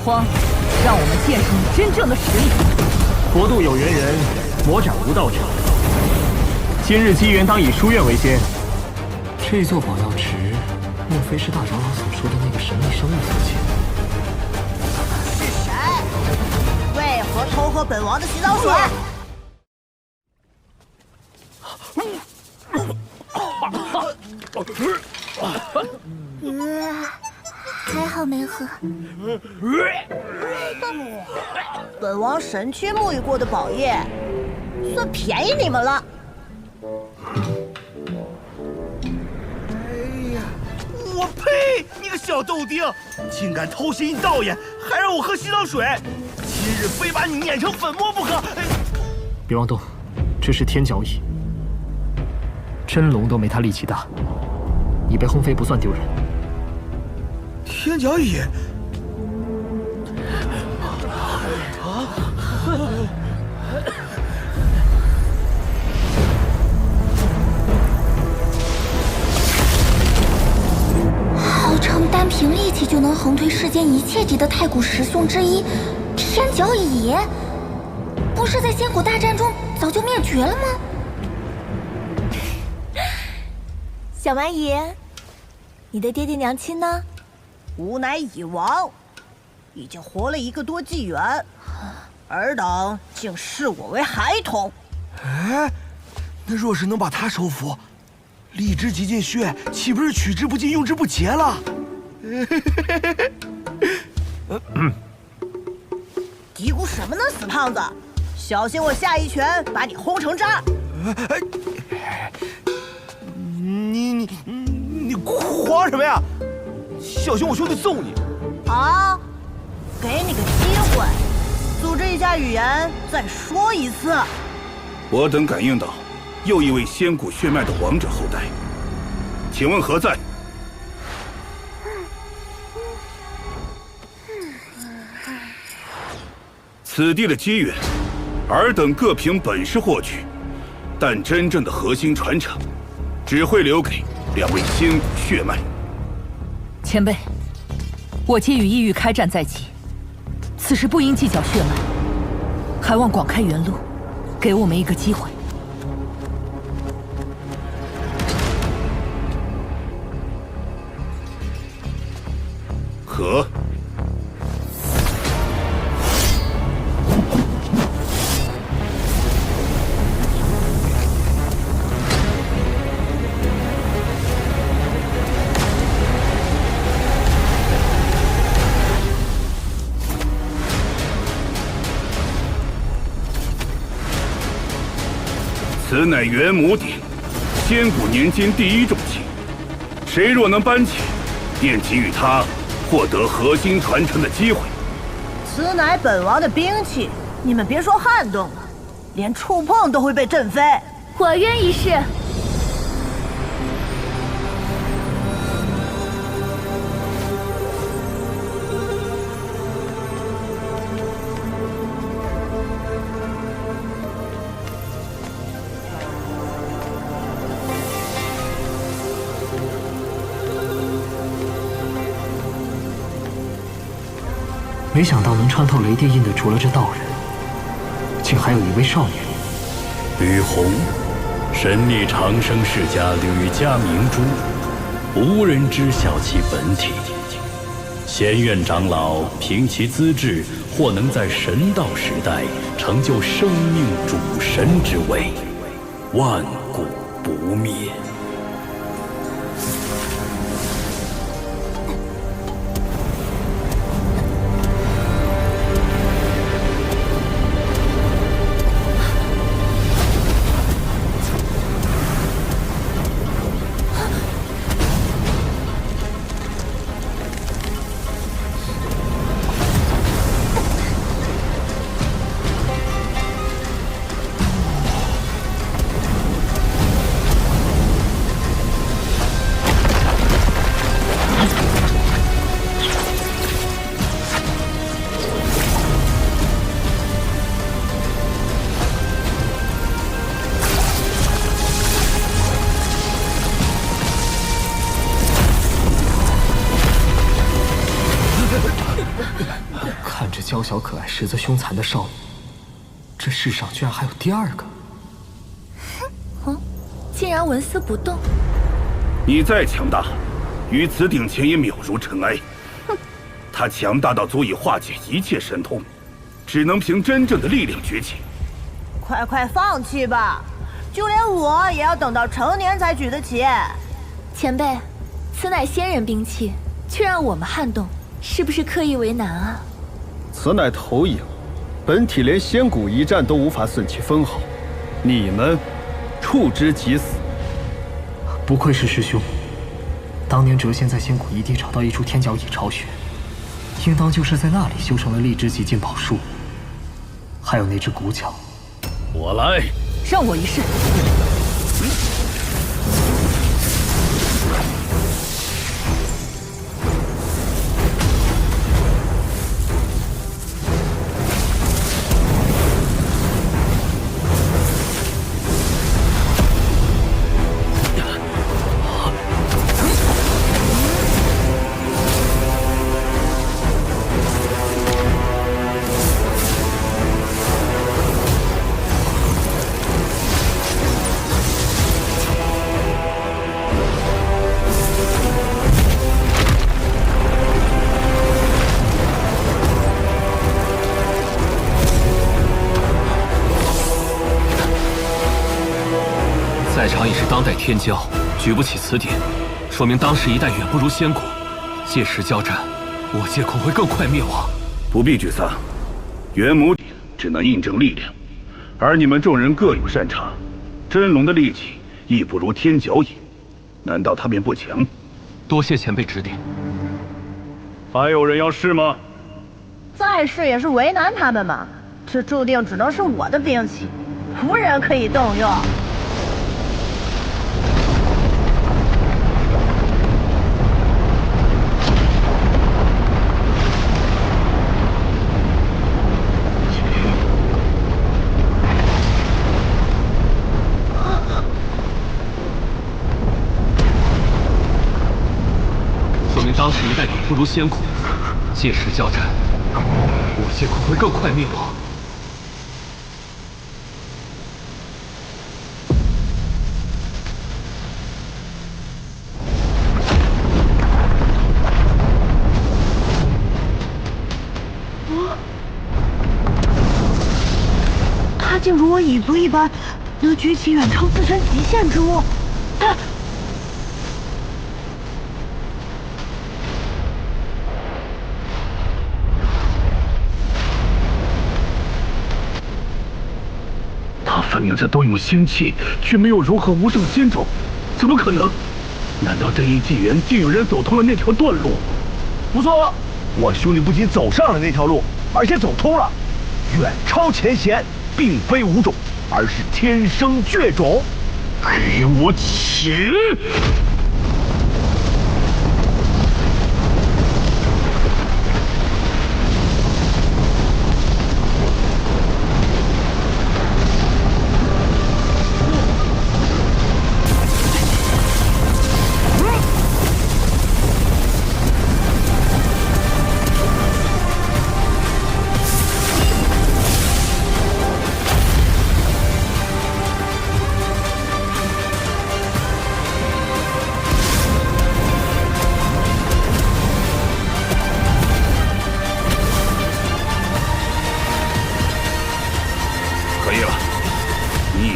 荒，让我们见识你真正的实力。国度有缘人，魔斩无道者。今日机缘，当以书院为先。这座宝药池，莫非是大长老所说的那个神秘生物所建？是谁？为何偷喝本王的洗澡水？还好没喝。本王神区沐浴过的宝液，算便宜你们了。我呸！你个小豆丁，竟敢偷袭道爷，还让我喝洗澡水！今日非把你碾成粉末不可！别妄动，这是天角蚁，真龙都没他力气大，你被轰飞不算丢人。天角蚁。号称单凭力气就能横推世间一切敌的太古十凶之一，天角蚁，不是在仙古大战中早就灭绝了吗？小蛮蚁，你的爹爹娘亲呢？吾乃蚁王，已经活了1个多纪元，尔等竟视我为孩童。哎，那若是能把他收服，力之极尽血，岂不是取之不尽、用之不竭了？嘀咕什么呢，死胖子！小心我下一拳把你轰成渣！你慌什么呀？小心我兄弟揍你！啊，给你个机会，组织一下语言，再说一次。我等感应到又一位仙古血脉的王者后代，请问何在？此地的机缘，尔等各凭本事获取，但真正的核心传承，只会留给2位仙古血脉。前辈，我皆与异域开战在即，此时不应计较血脉，还望广开原路，给我们一个机会。可。此乃元母鼎，仙古年间第1重器。谁若能搬起，便给予他获得核心传承的机会。此乃本王的兵器，你们别说撼动了，连触碰都会被震飞。我愿一试。没想到能穿透雷电印的，除了这道人，竟还有一位少年。吕红，神力长生世家吕家明珠，无人知晓其本体。仙院长老凭其资质，或能在神道时代成就生命主神之位，万古不灭。看着娇小可爱、实则凶残的少女，这世上居然还有第二个。竟然纹丝不动。你再强大，于此顶前也渺如尘埃。他强大到足以化解一切神通，只能凭真正的力量崛起。快放弃吧，就连我也要等到成年才举得起。前辈，此乃仙人兵器，却让我们撼动，是不是刻意为难啊？此乃投影，本体连仙骨一战都无法损其分毫，你们触之即死。不愧是师兄，当年谪仙在仙谷一地找到一处天角蚁巢穴，应当就是在那里修成了荔枝极禁宝术，还有那只骨角。我来，让我一试。在场已是当代天骄，举不起此点，说明当时一代远不如仙谷。届时交战，我界恐会更快灭亡。不必沮丧，元母鼎只能印证力量，而你们众人各有擅长。真龙的力气亦不如天角蚁，难道他便不强？多谢前辈指点。还有人要试吗？再试也是为难他们嘛。这注定只能是我的兵器，无人可以动用。当时一代远不如仙谷，届时交战，我界恐会更快灭亡。他竟如我蚁族一般，能举起远超自身极限之物。分明在动用仙气，却没有融合无上仙种，怎么可能？难道这一纪元竟有人走通了那条断路？不错，我兄弟不仅走上了那条路，而且走通了。远超前贤，并非无种，而是天生绝种。给我起！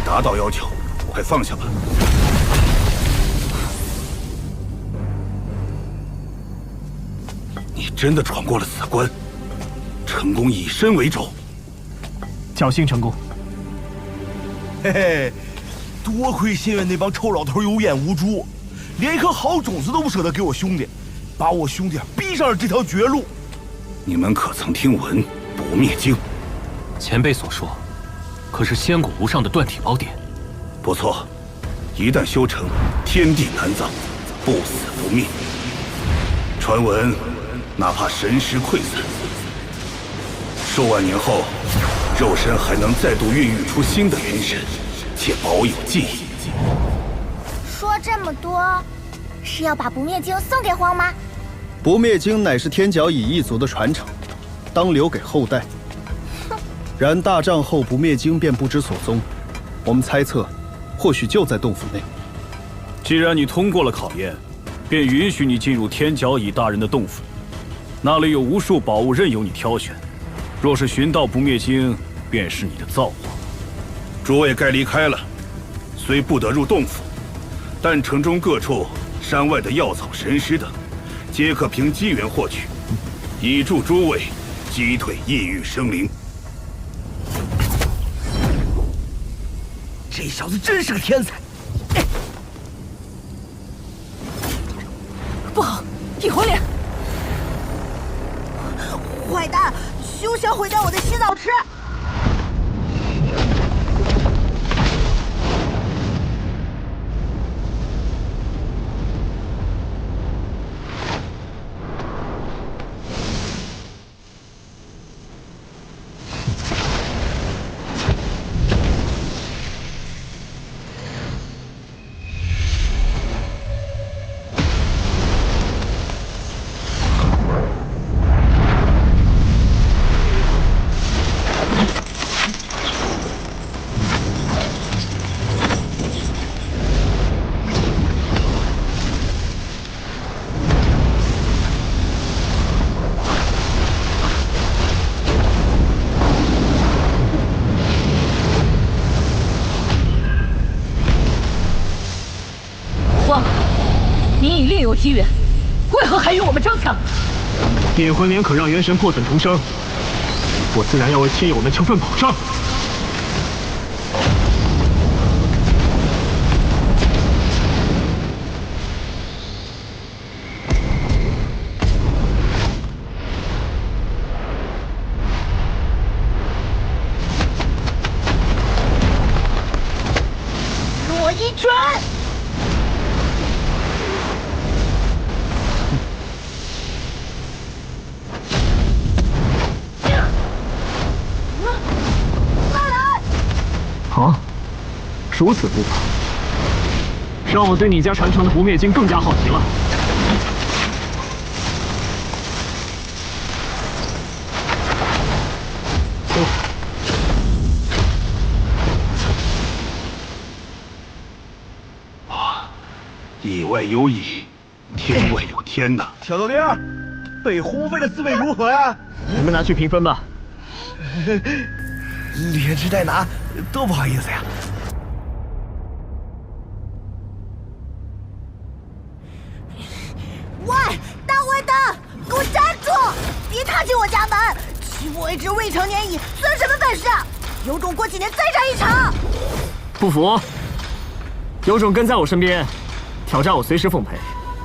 达到要求，快放下吧。你真的闯过了此关，成功以身为轴，侥幸成功。嘿嘿，多亏仙院那帮臭老头有眼无珠，连一颗好种子都不舍得给我兄弟，把我兄弟逼上了这条绝路。你们可曾听闻不灭经？前辈所说，可是仙谷无上的断体宝典？不错，一旦修成，天地难葬，不死不灭。传闻，哪怕神识溃散，数万年后，肉身还能再度孕育出新的元神，且保有记忆。说这么多，是要把不灭经送给荒吗？不灭经乃是天角蚁一族的传承，当留给后代。然大战后不灭经便不知所踪，我们猜测，或许就在洞府内。既然你通过了考验，便允许你进入天角乙大人的洞府，那里有无数宝物任由你挑选。若是寻到不灭经，便是你的造化。诸位该离开了，虽不得入洞府，但城中各处、山外的药草、神石等，皆可凭机缘获取，以助诸位击退异域生灵。这小子真是个天才！不好，异火脸！坏蛋，休想毁掉我的洗澡池！你已另有机缘，为何还与我们争抢？变魂莲可让元神破损重生，我自然要为亲友们求份保障。我一拳！啊，如此不法，让我对你家传承的不灭经更加好奇了。以外有乙，天外有天呐！小豆丁，被轰飞的滋味如何呀？你们拿去评分吧。连吃带拿，多不好意思呀！喂，大坏蛋，给我站住！别踏进我家门！欺负我一只未成年蚁，算什么本事？有种过几年再战一场！不服？有种跟在我身边，挑战我随时奉陪。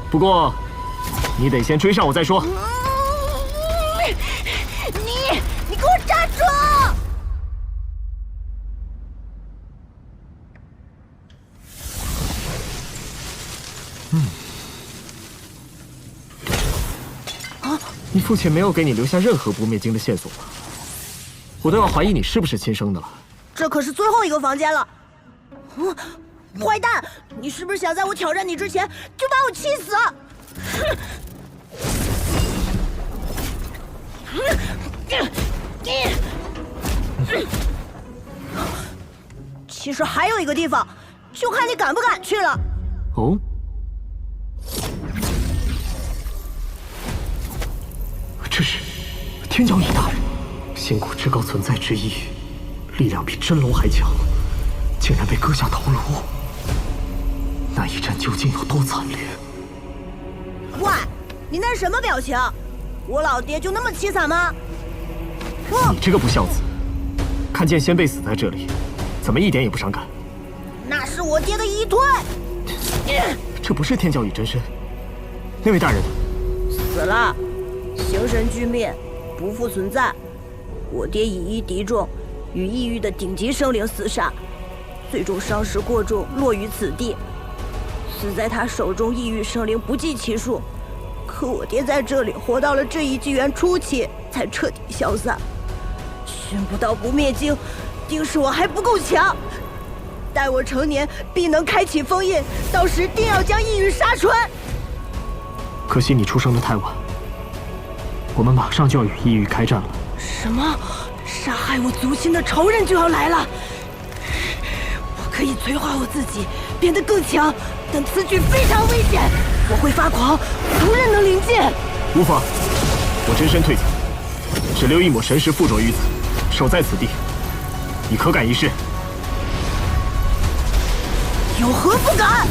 不过，你得先追上我再说。你给我站住！你父亲没有给你留下任何不灭经的线索吧？我都要怀疑你是不是亲生的了。这可是最后一个房间了。坏蛋，你是不是想在我挑战你之前就把我气死？其实还有一个地方，就看你敢不敢去了。哦。这是天角乙大人，仙谷至高存在之一，力量比真龙还强，竟然被割下头颅。那一战究竟有多惨烈？喂，你那是什么表情？我老爹就那么凄惨吗？你这个不孝子，看见先辈死在这里，怎么一点也不伤感？那是我爹的遗推。这不是天角乙真身，那位大人死了。形神俱灭，不复存在。我爹以一敌众，与异域的顶级生灵厮杀，最终伤势过重，落于此地。死在他手中异域生灵不计其数，可我爹在这里活到了这一纪元初期，才彻底消散。寻不到不灭经，定是我还不够强。待我成年，必能开启封印，到时定要将异域杀穿。可惜你出生的太晚。我们马上就要与异域开战了。什么？杀害我族亲的仇人就要来了？我可以催化我自己，变得更强，但此举非常危险，我会发狂，无人能临近。无妨，我真身退走，只留一抹神识附着于此，守在此地。你可敢一试？有何不敢？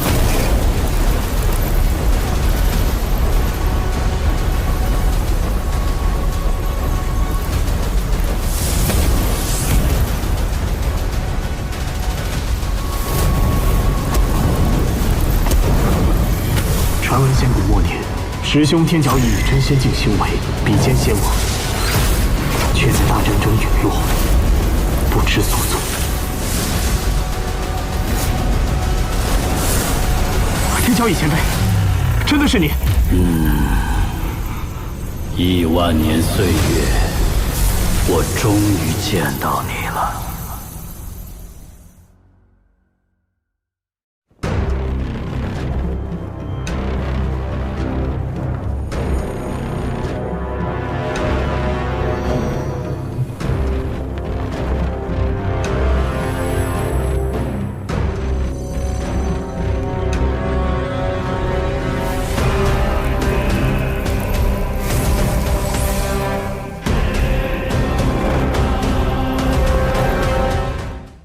传闻仙谷末年，师兄天角翼与真仙境修为比肩仙王，却在大战中陨落，不知所踪。天角翼前辈，真的是你？1万年岁月，我终于见到你了。